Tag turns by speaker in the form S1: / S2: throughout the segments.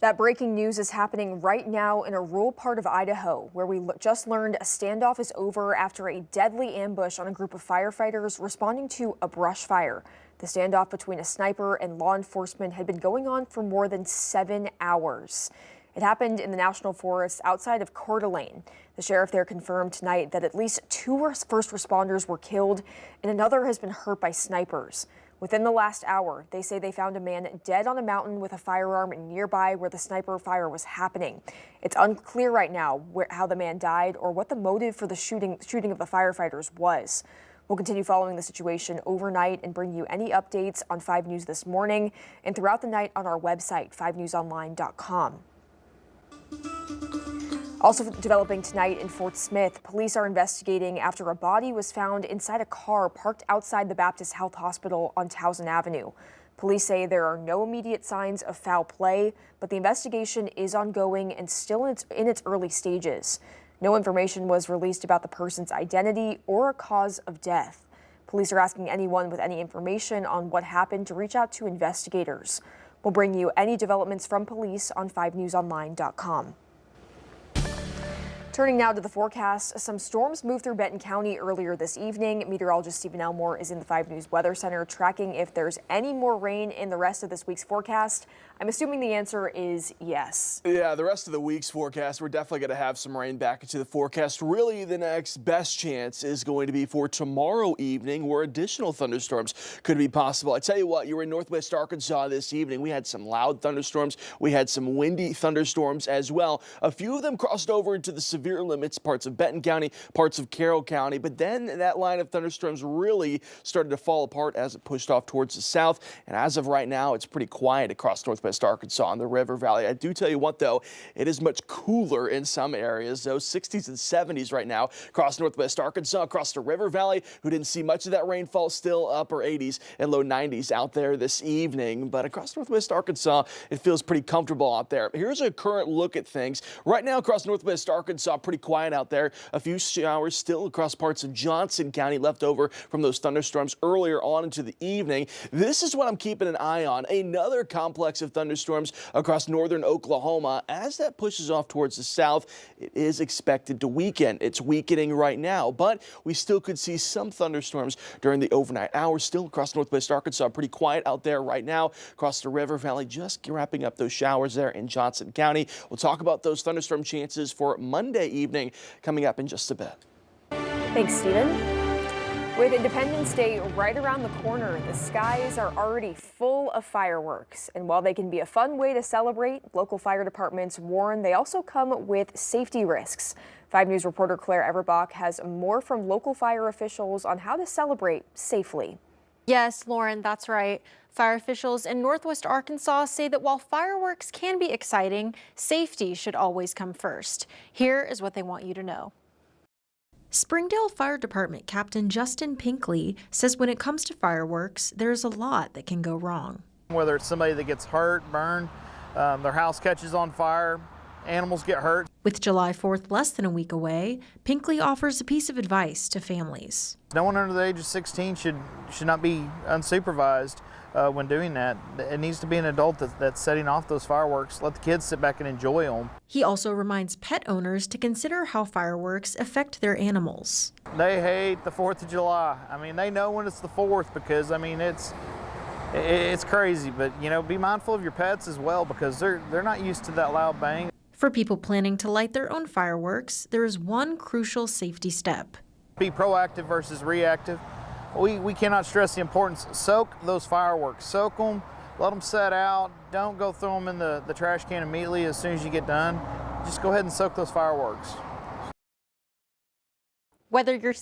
S1: That breaking news is happening right now in a rural part of Idaho, where we just learned a standoff is over after a deadly ambush on a group of firefighters responding to a brush fire. The standoff between a sniper and law enforcement had been going on for more than 7 hours. It happened in the national forest outside of Coeur d'Alene. The sheriff there confirmed tonight that at least 2 first responders were killed and another has been hurt by snipers. Within the last hour, they say they found a man dead on a mountain with a firearm nearby where the sniper fire was happening. It's unclear right now how the man died or what the motive for the shooting of the firefighters was. We'll continue following the situation overnight and bring you any updates on 5 News this morning and throughout the night on our website, 5newsonline.com. Also developing tonight in Fort Smith, police are investigating after a body was found inside a car parked outside the Baptist Health Hospital on Towson Avenue. Police say there are no immediate signs of foul play, but the investigation is ongoing and still in its early stages. No information was released about the person's identity or a cause of death. Police are asking anyone with any information on what happened to reach out to investigators. We'll bring you any developments from police on 5newsonline.com. Turning now to the forecast, some storms moved through Benton County earlier this evening. Meteorologist Stephen Elmore is in the 5 News Weather Center tracking if there's any more rain in the rest of this week's forecast. I'm assuming the answer is yes.
S2: Yeah, the rest of the week's forecast, we're definitely going to have some rain back into the forecast. Really, the next best chance is going to be for tomorrow evening, where additional thunderstorms could be possible. I tell you what, you were in northwest Arkansas this evening. We had some loud thunderstorms. We had some windy thunderstorms as well. A few of them crossed over into the severe limits, parts of Benton County, parts of Carroll County, but then that line of thunderstorms really started to fall apart as it pushed off towards the south. And as of right now, it's pretty quiet across northwest Arkansas and the River Valley. I do tell you what, though, it is much cooler in some areas. Those 60s and 70s right now across northwest Arkansas, across the River Valley, who didn't see much of that rainfall, still upper 80s and low 90s out there this evening. But across northwest Arkansas, it feels pretty comfortable out there. Here's a current look at things. Right now across northwest Arkansas, pretty quiet out there. A few showers still across parts of Johnson County left over from those thunderstorms earlier on into the evening. This is what I'm keeping an eye on. Another complex of thunderstorms across northern Oklahoma. As that pushes off towards the south, it is expected to weaken. It's weakening right now, but we still could see some thunderstorms during the overnight hours. Still across northwest Arkansas, pretty quiet out there right now. Across the River Valley, just wrapping up those showers there in Johnson County. We'll talk about those thunderstorm chances for Monday evening coming up in just a bit.
S1: Thanks, Stephen. With Independence Day right around the corner, the skies are already full of fireworks. And while they can be a fun way to celebrate, local fire departments warn they also come with safety risks. 5 News reporter Claire Everbach has more from local fire officials on how to celebrate safely.
S3: Yes, Lauren, that's right. Fire officials in northwest Arkansas say that while fireworks can be exciting, safety should always come first. Here is what they want you to know. Springdale Fire Department Captain Justin Pinkley says when it comes to fireworks, there's a lot that can go wrong.
S4: Whether it's somebody that gets hurt, burned, their house catches on fire, animals get hurt.
S3: With July 4th less than a week away, Pinkley offers a piece of advice to families.
S4: No one under the age of 16 should not be unsupervised when doing that. It needs to be an adult that's setting off those fireworks. Let the kids sit back and enjoy them.
S3: He also reminds pet owners to consider how fireworks affect their animals.
S4: They hate the 4th of July. I mean, they know when it's the 4th because, I mean, it's crazy. But, you know, be mindful of your pets as well because they're not used to that loud bang.
S3: For people planning to light their own fireworks, there is one crucial safety step.
S4: Be proactive versus reactive. We cannot stress the importance. Soak those fireworks. Soak them, let them set out. Don't go throw them in the trash can immediately as soon as you get done. Just go ahead and soak those fireworks.
S3: Whether you're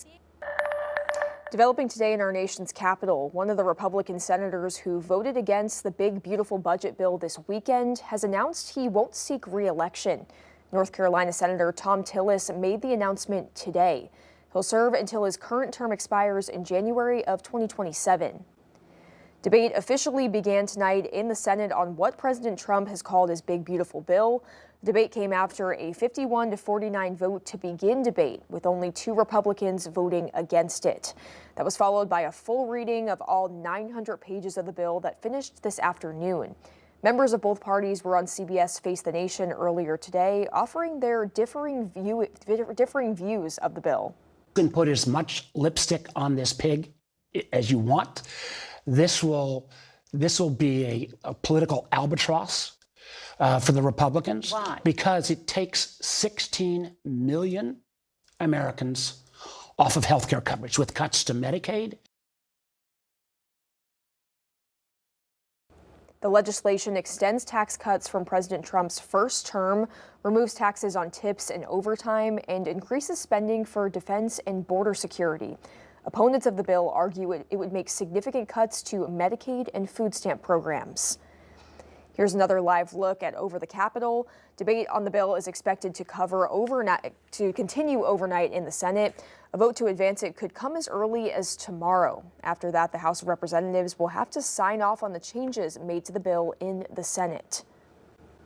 S1: Developing today in our nation's capital, one of the Republican senators who voted against the big, beautiful budget bill this weekend has announced he won't seek re-election. North Carolina Senator Tom Tillis made the announcement today. He'll serve until his current term expires in January of 2027. Debate officially began tonight in the Senate on what President Trump has called his big, beautiful bill. The debate came after a 51-49 vote to begin debate, with only 2 Republicans voting against it. That was followed by a full reading of all 900 pages of the bill that finished this afternoon. Members of both parties were on CBS Face the Nation earlier today, offering their differing views of the bill.
S5: You can put as much lipstick on this pig as you want. This will be a political albatross for the Republicans.
S6: Why?
S5: Because it takes 16 million Americans off of health care coverage with cuts to Medicaid.
S1: The legislation extends tax cuts from President Trump's first term, removes taxes on tips and overtime, and increases spending for defense and border security. Opponents of the bill argue it would make significant cuts to Medicaid and food stamp programs. Here's another live look at Over the Capitol. Debate on the bill is expected to continue overnight in the Senate. A vote to advance it could come as early as tomorrow. After that, the House of Representatives will have to sign off on the changes made to the bill in the Senate.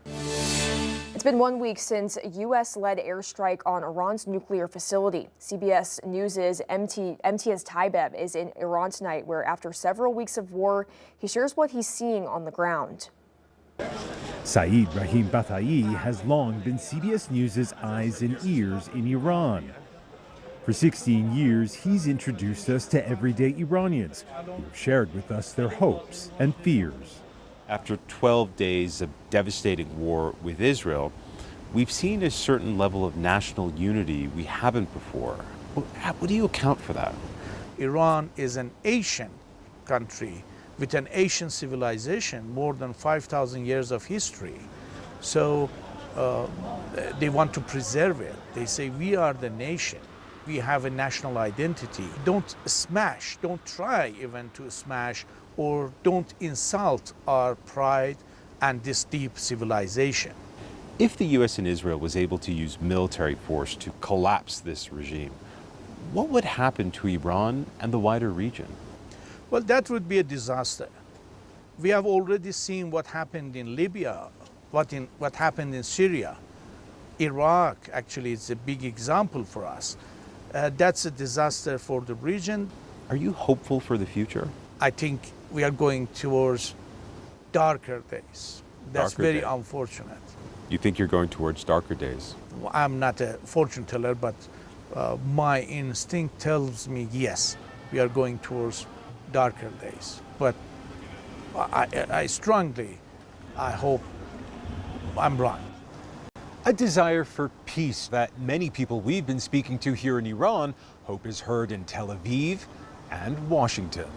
S1: It's been 1 week since a U.S.-led airstrike on Iran's nuclear facility. CBS News' MTS Taibeb is in Iran tonight, where after several weeks of war, he shares what he's seeing on the ground.
S7: Saeed Rahim Bathai has long been CBS News' eyes and ears in Iran. For 16 years, he's introduced us to everyday Iranians who have shared with us their hopes and fears.
S8: After 12 days of devastating war with Israel, we've seen a certain level of national unity we haven't before. What do you account for that?
S9: Iran is an Asian country with an Asian civilization, more than 5,000 years of history. So they want to preserve it. They say, we are the nation. We have a national identity. Don't smash, don't try even to smash, or don't insult our pride and this deep civilization.
S8: If the U.S. and Israel was able to use military force to collapse this regime, what would happen to Iran and the wider region?
S9: Well, that would be a disaster. We have already seen what happened in Libya, what happened in Syria. Iraq actually is a big example for us. That's a disaster for the region.
S8: Are you hopeful for the future?
S9: I think we are going towards darker days. That's very unfortunate.
S8: You think you're going towards darker days?
S9: I'm not a fortune teller, but my instinct tells me yes, we are going towards darker days. But I strongly, I hope I'm wrong.
S10: A desire for peace that many people we've been speaking to here in Iran hope is heard in Tel Aviv and Washington.